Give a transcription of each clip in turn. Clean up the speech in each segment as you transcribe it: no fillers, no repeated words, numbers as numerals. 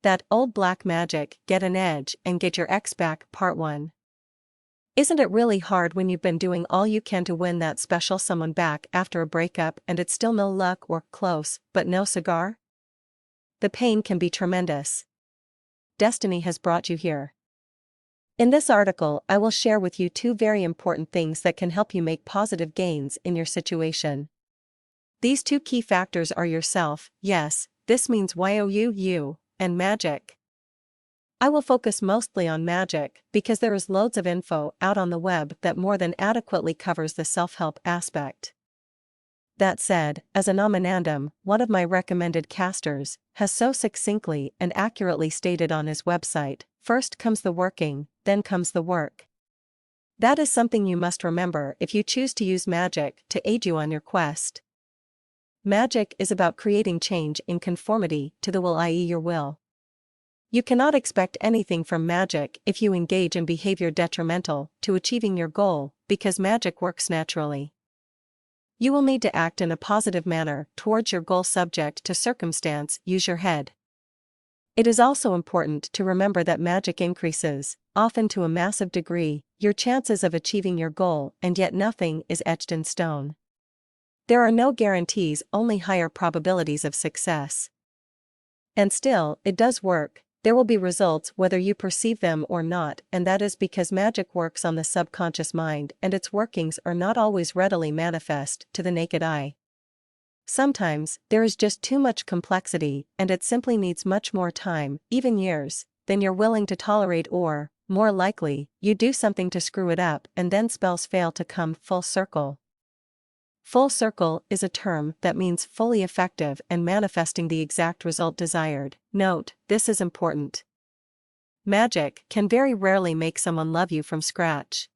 That old black magic, get an edge and get your ex back, part 1. Isn't it really hard when you've been doing all you can to win that special someone back after a breakup and it's still no luck or close, but no cigar? The pain can be tremendous. Destiny has brought you here. In this article, I will share with you 2 very important things that can help you make positive gains in your situation. These 2 key factors are yourself, yes, this means you, and Magick. I will focus mostly on Magick because there is loads of info out on the web that more than adequately covers the self-help aspect. That said, as a nominandum, one of my recommended casters has so succinctly and accurately stated on his website, first comes the working, then comes the work. That is something you must remember if you choose to use Magick to aid you on your quest. Magick is about creating change in conformity to the will, i.e. your will. You cannot expect anything from Magick if you engage in behavior detrimental to achieving your goal, because Magick works naturally. You will need to act in a positive manner towards your goal subject to circumstance, use your head. It is also important to remember that Magick increases, often to a massive degree, your chances of achieving your goal, and yet nothing is etched in stone. There are no guarantees, only higher probabilities of success. And still, it does work. There will be results whether you perceive them or not, and that is because Magick works on the subconscious mind and its workings are not always readily manifest to the naked eye. Sometimes, there is just too much complexity and it simply needs much more time, even years, than you're willing to tolerate, or, more likely, you do something to screw it up and then spells fail to come full circle. Full circle is a term that means fully effective and manifesting the exact result desired. Note, this is important. Magick can very rarely make someone love you from scratch.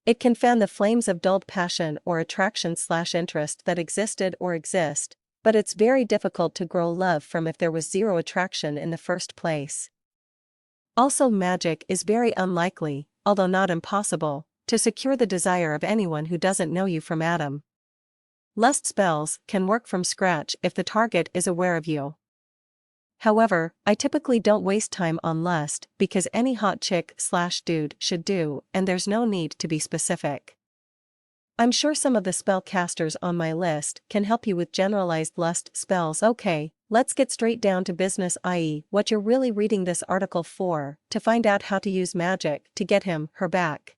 It can fan the flames of dulled passion or attraction/interest that existed or exist, but it's very difficult to grow love from if there was zero attraction in the first place. Also, Magick is very unlikely, although not impossible, to secure the desire of anyone who doesn't know you from Adam. Lust spells can work from scratch if the target is aware of you. However, I typically don't waste time on lust because any hot chick/dude should do, and there's no need to be specific. I'm sure some of the spell casters on my list can help you with generalized lust spells. Okay, let's get straight down to business, i.e., what you're really reading this article for, to find out how to use Magick to get him, her back.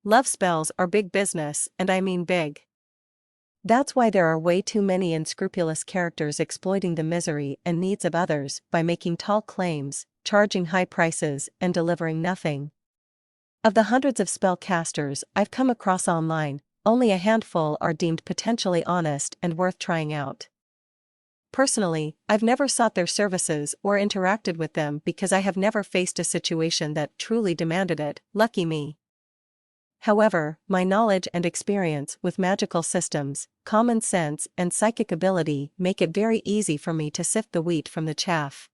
Love spells are big business, and I mean big. That's why there are way too many unscrupulous characters exploiting the misery and needs of others by making tall claims, charging high prices, and delivering nothing. Of the hundreds of spell casters I've come across online, only a handful are deemed potentially honest and worth trying out. Personally, I've never sought their services or interacted with them because I have never faced a situation that truly demanded it. Lucky me. However, my knowledge and experience with magical systems, common sense, and psychic ability make it very easy for me to sift the wheat from the chaff.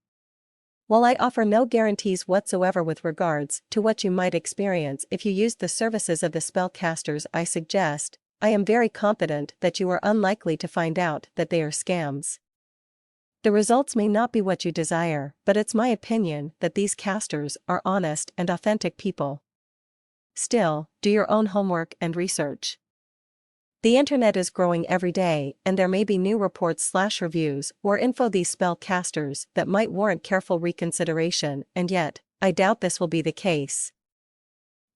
While I offer no guarantees whatsoever with regards to what you might experience if you used the services of the spellcasters I suggest, I am very confident that you are unlikely to find out that they are scams. The results may not be what you desire, but it's my opinion that these casters are honest and authentic people. Still, do your own homework and research. The internet is growing every day, and there may be new reports/reviews or info these spell casters that might warrant careful reconsideration, and yet, I doubt this will be the case.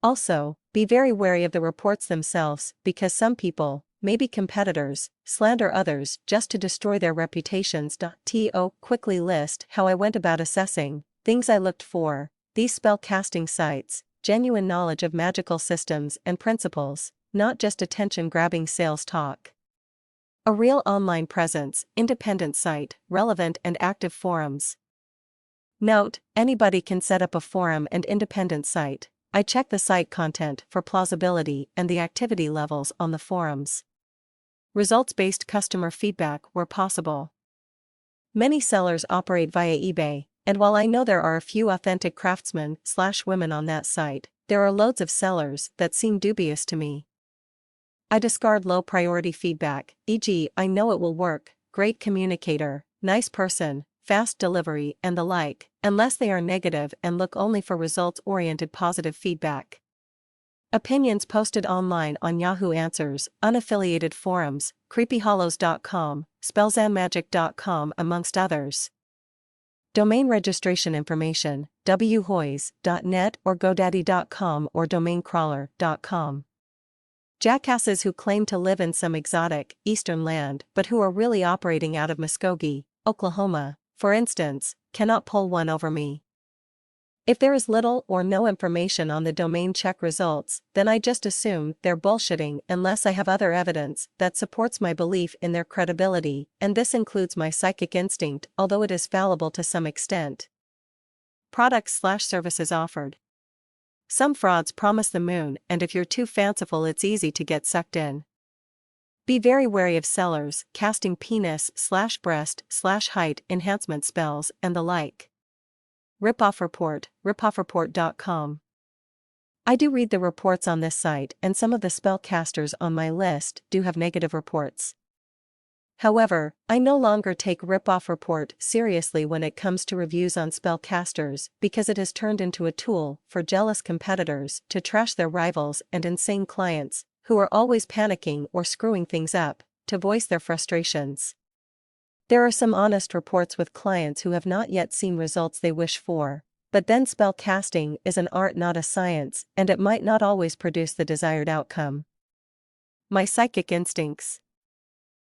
Also, be very wary of the reports themselves, because some people, maybe competitors, slander others just to destroy their reputations. To quickly list how I went about assessing things I looked for: these spell casting sites, genuine knowledge of magical systems and principles, not just attention-grabbing sales talk. A real online presence, independent site, relevant and active forums. Note, anybody can set up a forum and independent site. I check the site content for plausibility and the activity levels on the forums. Results-based customer feedback where possible. Many sellers operate via eBay, and while I know there are a few authentic craftsmen/women on that site, there are loads of sellers that seem dubious to me. I discard low-priority feedback, e.g., I know it will work, great communicator, nice person, fast delivery, and the like, unless they are negative and look only for results-oriented positive feedback. Opinions posted online on Yahoo Answers, unaffiliated forums, creepyhollows.com, spellsandmagic.com amongst others. Domain registration information, whois.net or godaddy.com or domaincrawler.com. Jackasses who claim to live in some exotic, eastern land but who are really operating out of Muskogee, Oklahoma, for instance, cannot pull one over me. If there is little or no information on the domain check results, then I just assume they're bullshitting unless I have other evidence that supports my belief in their credibility, and this includes my psychic instinct, although it is fallible to some extent. Products/services offered. Some frauds promise the moon, and if you're too fanciful it's easy to get sucked in. Be very wary of sellers casting penis/breast/height enhancement spells and the like. Ripoff Report, ripoffreport.com. I do read the reports on this site, and some of the spellcasters on my list do have negative reports. However, I no longer take Ripoff Report seriously when it comes to reviews on spellcasters because it has turned into a tool for jealous competitors to trash their rivals and insane clients, who are always panicking or screwing things up, to voice their frustrations. There are some honest reports with clients who have not yet seen results they wish for, but then spell casting is an art not a science, and it might not always produce the desired outcome. My psychic instincts.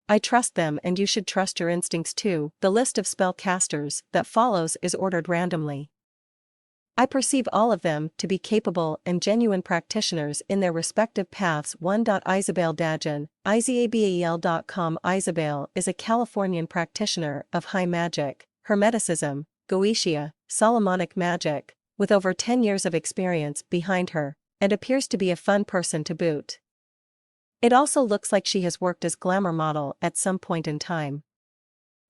I trust them, and you should trust your instincts too. The list of spell casters that follows is ordered randomly. I perceive all of them to be capable and genuine practitioners in their respective paths. 1. Isabel Dajan, izabel.com. Isabel is a Californian practitioner of high magic, hermeticism, Goetia, Solomonic magic, with over 10 years of experience behind her, and appears to be a fun person to boot. It also looks like she has worked as glamour model at some point in time.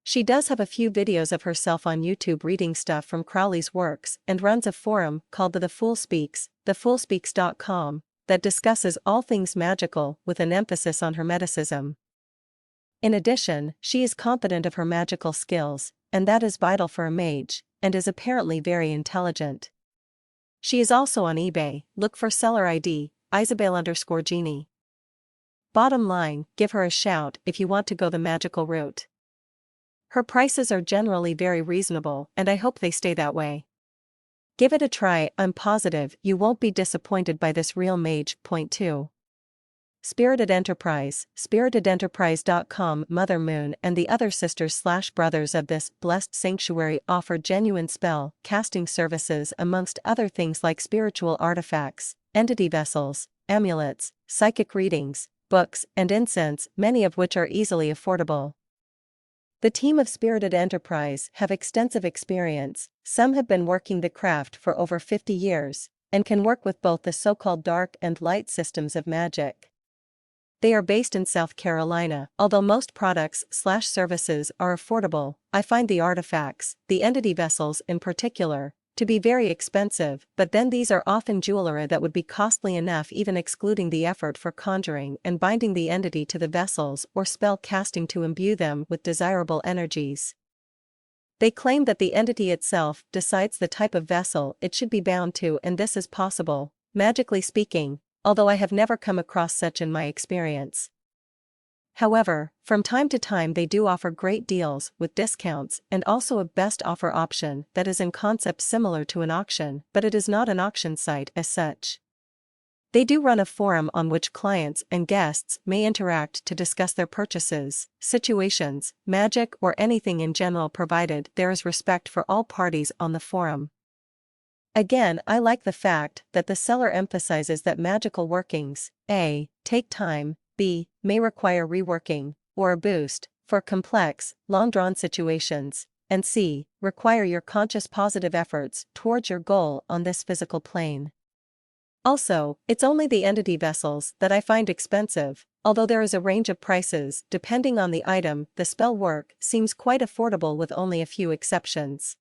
She does have a few videos of herself on YouTube reading stuff from Crowley's works and runs a forum called The Fool Speaks, thefoolspeaks.com, that discusses all things magical with an emphasis on hermeticism. In addition, she is confident of her magical skills, and that is vital for a mage, and is apparently very intelligent. She is also on eBay. Look for seller ID, Isabel_Genie. Bottom line, give her a shout if you want to go the magical route. Her prices are generally very reasonable, and I hope they stay that way. Give it a try. I'm positive you won't be disappointed by this real mage. Point 2. Spirited Enterprise, spiritedenterprise.com. Mother Moon and the other sisters/brothers of this blessed sanctuary offer genuine spell casting services amongst other things like spiritual artifacts, entity vessels, amulets, psychic readings, books, and incense, many of which are easily affordable. The team of Spirited Enterprise have extensive experience. Some have been working the craft for over 50 years, and can work with both the so-called dark and light systems of magic. They are based in South Carolina. Although most products/services are affordable, I find the artifacts, the entity vessels in particular, to be very expensive, but then these are often jewelry that would be costly enough even excluding the effort for conjuring and binding the entity to the vessels or spell casting to imbue them with desirable energies. They claim that the entity itself decides the type of vessel it should be bound to, and this is possible, magically speaking, although I have never come across such in my experience. However, from time to time they do offer great deals with discounts and also a best offer option that is in concept similar to an auction, but it is not an auction site as such. They do run a forum on which clients and guests may interact to discuss their purchases, situations, magic, or anything in general, provided there is respect for all parties on the forum. Again, I like the fact that the seller emphasizes that magical workings, A, take time, B, may require reworking, or a boost, for complex, long-drawn situations, and C, require your conscious positive efforts towards your goal on this physical plane. Also, it's only the entity vessels that I find expensive, although there is a range of prices depending on the item. The spell work seems quite affordable with only a few exceptions.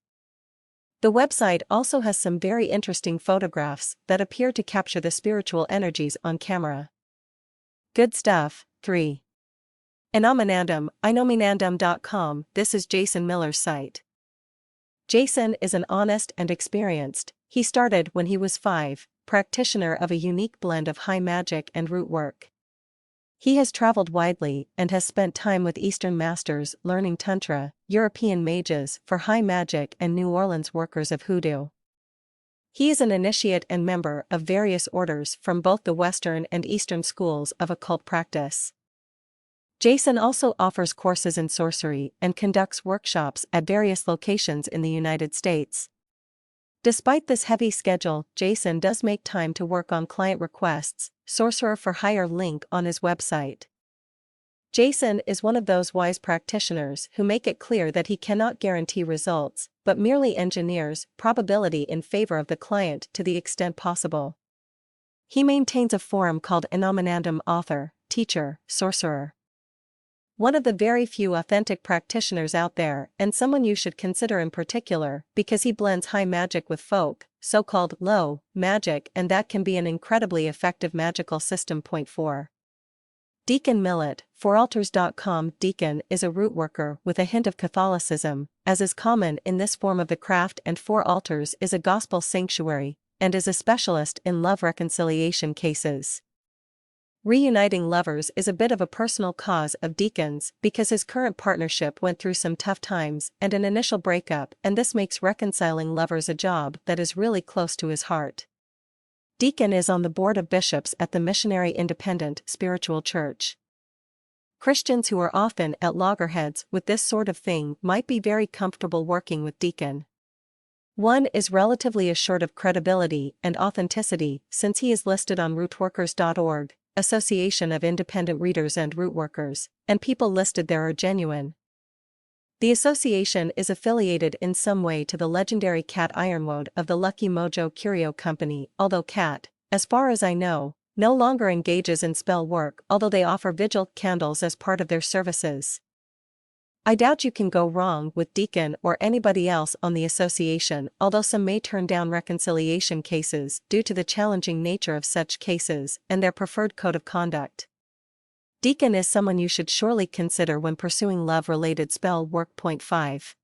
The website also has some very interesting photographs that appear to capture the spiritual energies on camera. Good stuff. 3. Anominandum, inominandum.com. This is Jason Miller's site. Jason is an honest and experienced, he started when he was 5, practitioner of a unique blend of high magic and root work. He has traveled widely and has spent time with Eastern masters learning Tantra, European mages for high magic and New Orleans workers of hoodoo. He is an initiate and member of various orders from both the Western and Eastern schools of occult practice. Jason also offers courses in sorcery and conducts workshops at various locations in the United States. Despite this heavy schedule, Jason does make time to work on client requests. Sorcerer for Hire link on his website. Jason is one of those wise practitioners who make it clear that he cannot guarantee results, but merely engineers probability in favor of the client to the extent possible. He maintains a forum called Anomenandum Author, Teacher, Sorcerer. One of the very few authentic practitioners out there, and someone you should consider in particular, because he blends high magic with folk, so-called low magic, and that can be an incredibly effective magical system. Point 4. Deacon Millet, foraltars.com. Deacon is a root worker with a hint of Catholicism, as is common in this form of the craft, and For Altars is a gospel sanctuary, and is a specialist in love reconciliation cases. Reuniting lovers is a bit of a personal cause of Deacon's because his current partnership went through some tough times and an initial breakup, and this makes reconciling lovers a job that is really close to his heart. Deacon is on the board of bishops at the Missionary Independent Spiritual Church. Christians who are often at loggerheads with this sort of thing might be very comfortable working with Deacon. One is relatively assured of credibility and authenticity since he is listed on rootworkers.org. Association of Independent Readers and Root Workers, and people listed there are genuine. The association is affiliated in some way to the legendary Cat Ironwood of the Lucky Mojo Curio Company, although Cat, as far as I know, no longer engages in spell work, although they offer vigil candles as part of their services. I doubt you can go wrong with Deacon or anybody else on the association, although some may turn down reconciliation cases due to the challenging nature of such cases and their preferred code of conduct. Deacon is someone you should surely consider when pursuing love-related spell work. Point 5.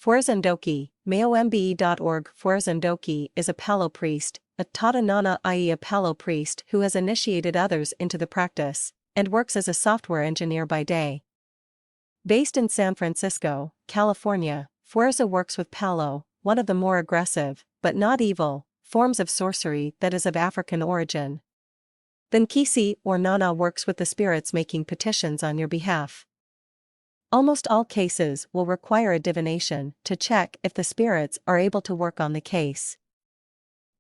Fuerzandoki, mayombe.org. Fuerzandoki is a Palo priest, a Tata Nana, i.e. a Palo priest who has initiated others into the practice, and works as a software engineer by day. Based in San Francisco, California, Fuerza works with Palo, one of the more aggressive, but not evil, forms of sorcery that is of African origin. Then Kisi or Nana works with the spirits making petitions on your behalf. Almost all cases will require a divination to check if the spirits are able to work on the case.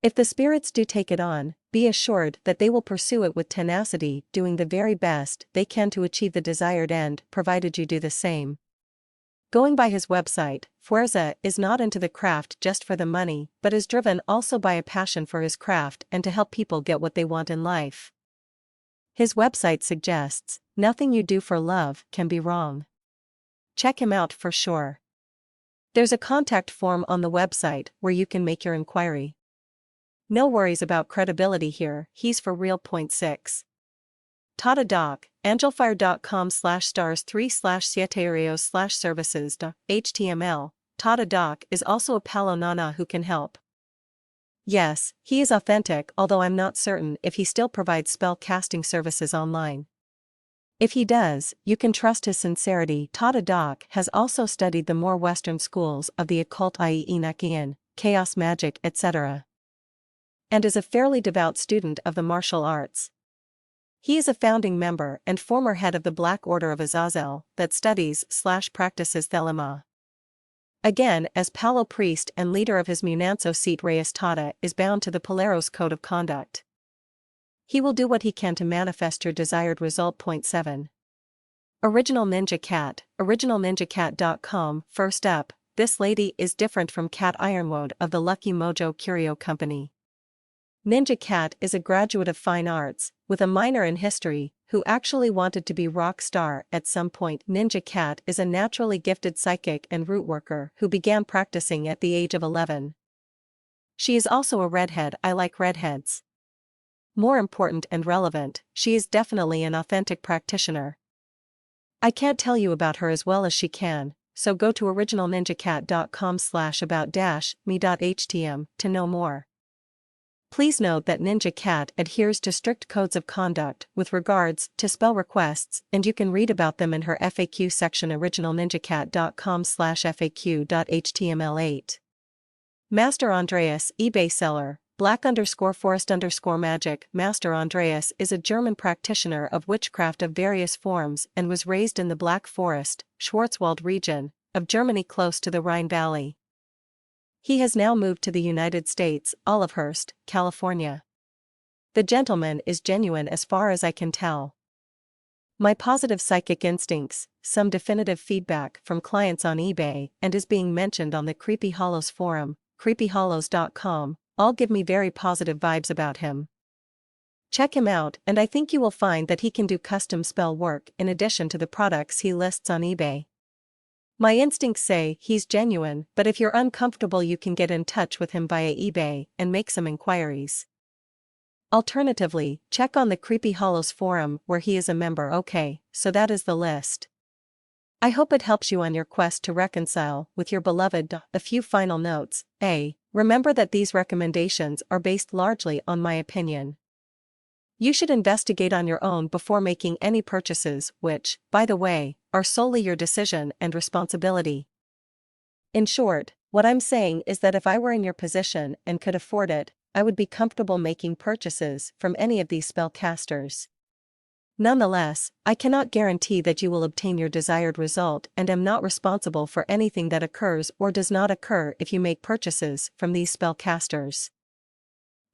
If the spirits do take it on, be assured that they will pursue it with tenacity, doing the very best they can to achieve the desired end, provided you do the same. Going by his website, Fuerza is not into the craft just for the money, but is driven also by a passion for his craft and to help people get what they want in life. His website suggests, nothing you do for love can be wrong. Check him out for sure. There's a contact form on the website where you can make your inquiry. No worries about credibility here, he's for real. Point 6. Tata Doc, angelfire.com/stars3/7arios/services. HTML, Tata Doc is also a Palo Nana who can help. Yes, he is authentic, although I'm not certain if he still provides spell casting services online. If he does, you can trust his sincerity. Tata Doc has also studied the more Western schools of the occult, i.e. Enochian, chaos magic, etc., and is a fairly devout student of the martial arts. He is a founding member and former head of the Black Order of Azazel that studies/practices Thelema. Again, as Palo priest and leader of his Munanso seat, Reyes Tata is bound to the Polaros code of conduct. He will do what he can to manifest your desired result. Point 7. Original Ninja Cat, originalninjacat.com. First up, this lady is different from Cat Ironwood of the Lucky Mojo Curio Company. Ninja Cat is a graduate of fine arts, with a minor in history, who actually wanted to be rock star at some point. Ninja Cat is a naturally gifted psychic and root worker who began practicing at the age of 11. She is also a redhead. I like redheads. More important and relevant, she is definitely an authentic practitioner. I can't tell you about her as well as she can, so go to originalninjacat.com/about-me.htm to know more. Please note that Ninja Cat adheres to strict codes of conduct with regards to spell requests, and you can read about them in her FAQ section originalninjacat.com/faq.html8. Master Andreas, eBay seller, Black_Forest_Magick. Master Andreas is a German practitioner of witchcraft of various forms and was raised in the Black Forest, Schwarzwald region of Germany close to the Rhine Valley. He has now moved to the United States, Olivehurst, California. The gentleman is genuine as far as I can tell. My positive psychic instincts, some definitive feedback from clients on eBay, and is being mentioned on the Creepy Hollows forum, creepyhollows.com, all give me very positive vibes about him. Check him out, and I think you will find that he can do custom spell work in addition to the products he lists on eBay. My instincts say he's genuine, but if you're uncomfortable, you can get in touch with him via eBay and make some inquiries. Alternatively, check on the Creepy Hollows forum where he is a member. Okay, so that is the list. I hope it helps you on your quest to reconcile with your beloved. A few final notes. A. Remember that these recommendations are based largely on my opinion. You should investigate on your own before making any purchases, which, by the way, are solely your decision and responsibility. In short, what I'm saying is that if I were in your position and could afford it, I would be comfortable making purchases from any of these spellcasters. Nonetheless, I cannot guarantee that you will obtain your desired result and am not responsible for anything that occurs or does not occur if you make purchases from these spellcasters.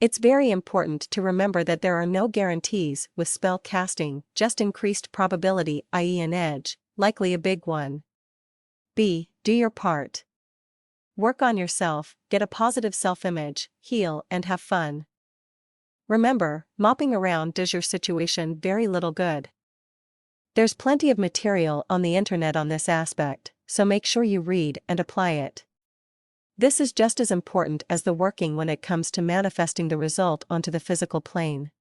It's very important to remember that there are no guarantees with spell casting, just increased probability, i.e. an edge, likely a big one. B. Do your part. Work on yourself, get a positive self-image, heal and have fun. Remember, mopping around does your situation very little good. There's plenty of material on the internet on this aspect, so make sure you read and apply it. This is just as important as the working when it comes to manifesting the result onto the physical plane.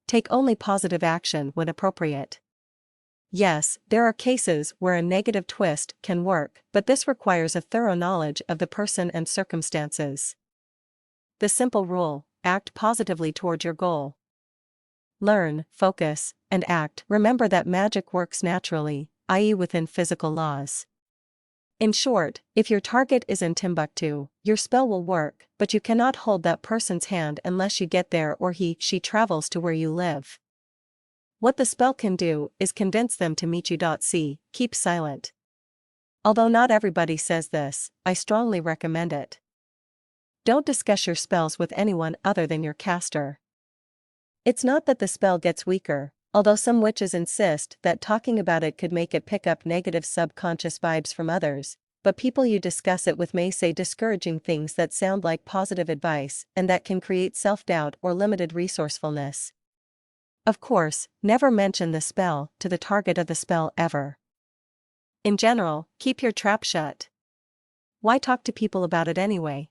Take only positive action when appropriate. Yes, there are cases where a negative twist can work, but this requires a thorough knowledge of the person and circumstances. The simple rule: act positively toward your goal. Learn, focus, and act. Remember that magic works naturally, i.e. within physical laws. In short, if your target is in Timbuktu, your spell will work, but you cannot hold that person's hand unless you get there or she travels to where you live. What the spell can do is convince them to meet you. C. Keep silent. Although not everybody says this, I strongly recommend it. Don't discuss your spells with anyone other than your caster. It's not that the spell gets weaker, although some witches insist that talking about it could make it pick up negative subconscious vibes from others, but people you discuss it with may say discouraging things that sound like positive advice and that can create self-doubt or limited resourcefulness. Of course, never mention the spell to the target of the spell ever. In general, keep your trap shut. Why talk to people about it anyway?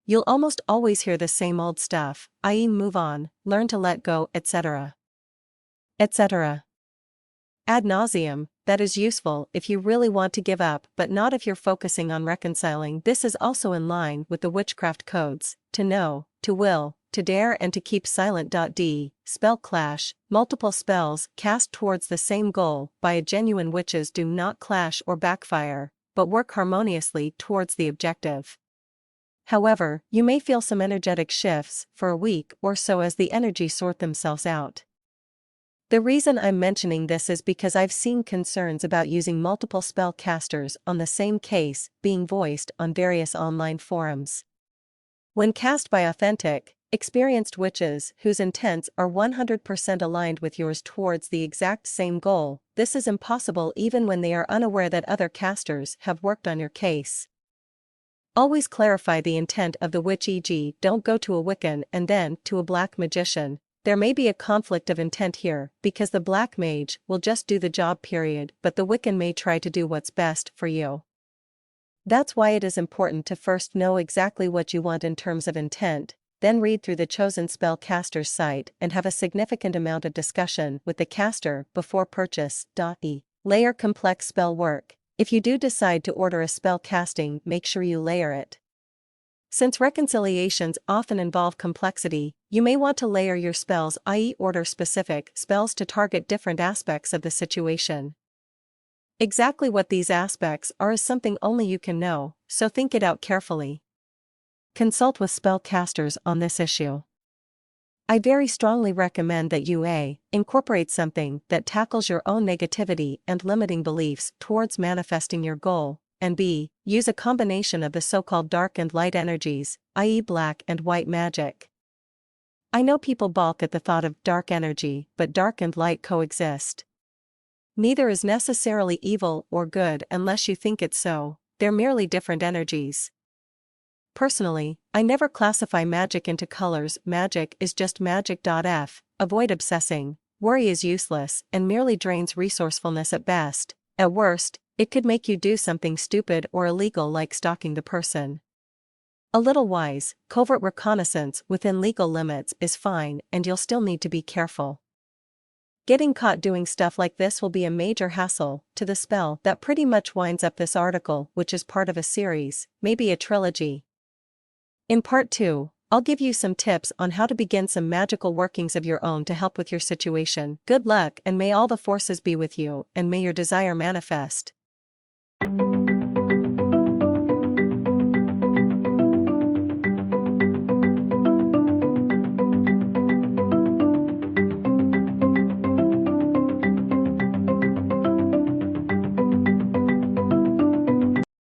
You'll almost always hear the same old stuff, i.e. move on, learn to let go, etc. etc. Ad nauseum. That is useful if you really want to give up, but not if you're focusing on reconciling. This is also in line with the witchcraft codes: to know, to will, to dare and to keep silent. D. Spell clash. Multiple spells cast towards the same goal by a genuine witches do not clash or backfire, but work harmoniously towards the objective. However, you may feel some energetic shifts for a week or so as the energies sort themselves out. The reason I'm mentioning this is because I've seen concerns about using multiple spell casters on the same case being voiced on various online forums. When cast by authentic, experienced witches whose intents are 100% aligned with yours towards the exact same goal, this is impossible even when they are unaware that other casters have worked on your case. Always clarify the intent of the witch, e.g., don't go to a Wiccan and then to a black magician. There may be a conflict of intent here, because the black mage will just do the job period, but the Wiccan may try to do what's best for you. That's why it is important to first know exactly what you want in terms of intent, then read through the chosen spell caster's site and have a significant amount of discussion with the caster before purchase. E. Layer complex spell work. If you do decide to order a spell casting, make sure you layer it. Since reconciliations often involve complexity, you may want to layer your spells, i.e., order specific spells to target different aspects of the situation. Exactly what these aspects are is something only you can know, so think it out carefully. Consult with spellcasters on this issue. I very strongly recommend that you A. incorporate something that tackles your own negativity and limiting beliefs towards manifesting your goal, and B. use a combination of the so-called dark and light energies, i.e. black and white magic. I know people balk at the thought of dark energy, but dark and light coexist. Neither is necessarily evil or good unless you think it's so, they're merely different energies. Personally, I never classify magic into colors. Magic is just magic.f. Avoid obsessing, worry is useless and merely drains resourcefulness at best. At worst, it could make you do something stupid or illegal like stalking the person. A little wise, covert reconnaissance within legal limits is fine, and you'll still need to be careful. Getting caught doing stuff like this will be a major hassle to the spell. That pretty much winds up this article, which is part of a series, maybe a trilogy. In part 2, I'll give you some tips on how to begin some magical workings of your own to help with your situation. Good luck, and may all the forces be with you, and may your desire manifest.